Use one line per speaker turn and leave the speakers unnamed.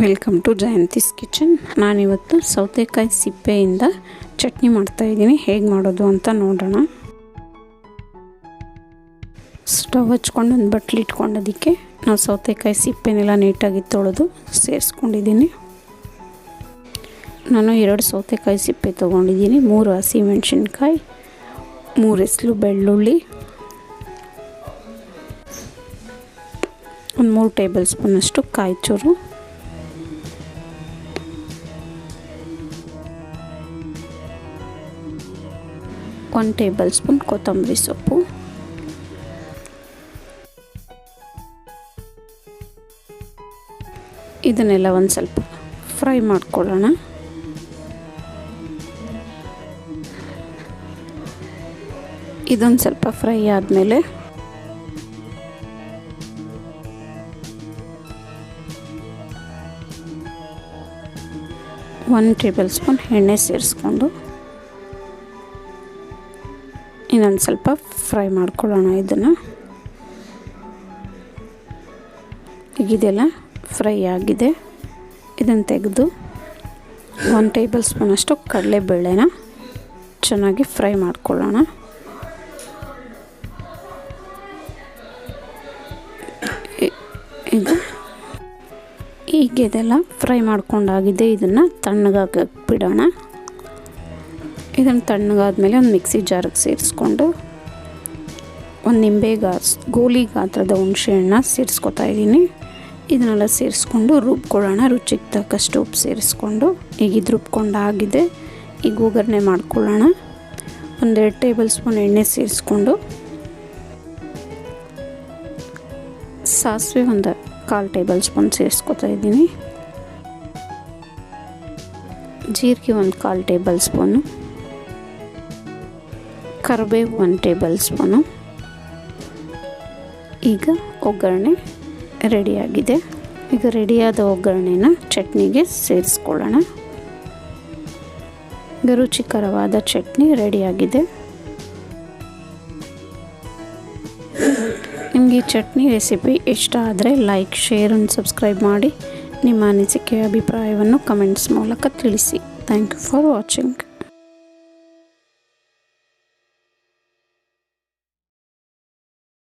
Welcome to Jayanthi's kitchen. ನಾನಿವತ್ತು ಸೌತೆಕಾಯಿ ಸಿಪ್ಪೆಯಿಂದ ಚಟ್ನಿ ಮಾಡ್ತಾಯಿದ್ದೀನಿ. ಹೇಗೆ ಮಾಡೋದು ಅಂತ ನೋಡೋಣ. ಸ್ಟವ್ ಹಚ್ಕೊಂಡು ಒಂದು ಬಟ್ಲು ಇಟ್ಕೊಂಡೋದಕ್ಕೆ ನಾವು ಸೌತೆಕಾಯಿ ಸಿಪ್ಪೆನೆಲ್ಲ ನೀಟಾಗಿ ತೊಳೆದು ಸೇರಿಸ್ಕೊಂಡಿದ್ದೀನಿ. ನಾನು 2 ಸೌತೆಕಾಯಿ ಸಿಪ್ಪೆ ತೊಗೊಂಡಿದ್ದೀನಿ, 3 ಹಸಿಮೆಣಸಿನ್ಕಾಯಿ, 3 ಎಸಳು ಬೆಳ್ಳುಳ್ಳಿ, ಒಂದು 3 ಟೇಬಲ್ ಸ್ಪೂನಷ್ಟು ಕಾಯಿ ಚೂರು, ಒಂದು ಟೇಬಲ್ ಸ್ಪೂನ್ ಕೊತ್ತಂಬರಿ ಸೊಪ್ಪು, ಇದನ್ನೆಲ್ಲ ಒಂದು ಸ್ವಲ್ಪ ಫ್ರೈ ಮಾಡ್ಕೊಳ್ಳೋಣ. ಇದೊಂದು ಸ್ವಲ್ಪ ಫ್ರೈ ಆದಮೇಲೆ ಒಂದು ಟೇಬಲ್ ಸ್ಪೂನ್ ಎಣ್ಣೆ ಸೇರಿಸ್ಕೊಂಡು ಇನ್ನೊಂದು ಸ್ವಲ್ಪ ಫ್ರೈ ಮಾಡ್ಕೊಳ್ಳೋಣ. ಇದನ್ನು ಈಗ ಇದೆಲ್ಲ ಫ್ರೈ ಆಗಿದೆ. ಇದನ್ನು ತೆಗೆದು 1 ಟೇಬಲ್ ಸ್ಪೂನಷ್ಟು ಕಡಲೆಬೇಳೆನ ಚೆನ್ನಾಗಿ ಫ್ರೈ ಮಾಡ್ಕೊಳ್ಳೋಣ. ಈಗ ಇದೆಲ್ಲ ಫ್ರೈ ಮಾಡ್ಕೊಂಡಾಗಿದೆ. ಇದನ್ನು ತಣ್ಣಗಾಗಕ್ಕೆ ಬಿಡೋಣ. ಇದನ್ನು ತಣ್ಣಗಾದ್ಮೇಲೆ ಒಂದು ಮಿಕ್ಸಿ ಜಾರಿಗೆ ಸೇರಿಸ್ಕೊಂಡು ಒಂದು ನಿಂಬೆ ಗೋಲಿ ಗಾತ್ರದ ಹುಣಸೆ ಹಣ್ಣು ಸೇರಿಸ್ಕೊತಾ ಇದ್ದೀನಿ. ಇದನ್ನೆಲ್ಲ ಸೇರಿಸ್ಕೊಂಡು ರುಬ್ಕೊಳ್ಳೋಣ. ರುಚಿಗೆ ತಕ್ಕಷ್ಟು ಉಪ್ಪು ಸೇರಿಸ್ಕೊಂಡು ಈಗ ಇದು ರುಬ್ಕೊಂಡಾಗಿದೆ. ಈಗ ಒಗ್ಗರಣೆ ಮಾಡ್ಕೊಳ್ಳೋಣ. 1-2 ಟೇಬಲ್ ಸ್ಪೂನ್ ಎಣ್ಣೆ ಸೇರಿಸ್ಕೊಂಡು ಸಾಸಿವೆ 1/4 ಟೇಬಲ್ ಸ್ಪೂನ್ ಸೇರಿಸ್ಕೊತಾ ಇದ್ದೀನಿ. ಜೀರಿಗೆ 1/4 ಟೇಬಲ್ ಸ್ಪೂನು, ಕರಿಬೇವು 1 ಟೇಬಲ್ ಸ್ಪೂನು. ಈಗ ಒಗ್ಗರಣೆ ರೆಡಿಯಾಗಿದೆ. ಈಗ ರೆಡಿಯಾದ ಒಗ್ಗರಣೆನ ಚಟ್ನಿಗೆ ಸೇರಿಸ್ಕೊಳ್ಳೋಣ. ಈಗ ರುಚಿಕರವಾದ ಚಟ್ನಿ ರೆಡಿಯಾಗಿದೆ. ನಿಮಗೆ ಈ ಚಟ್ನಿ ರೆಸಿಪಿ ಇಷ್ಟ ಆದರೆ ಲೈಕ್, ಶೇರ್ ಆ್ಯಂಡ್ ಸಬ್ಸ್ಕ್ರೈಬ್ ಮಾಡಿ. ನಿಮ್ಮ ಅನಿಸಿಕೆ ಅಭಿಪ್ರಾಯವನ್ನು ಕಮೆಂಟ್ಸ್ ಮೂಲಕ ತಿಳಿಸಿ. Thank you for watching.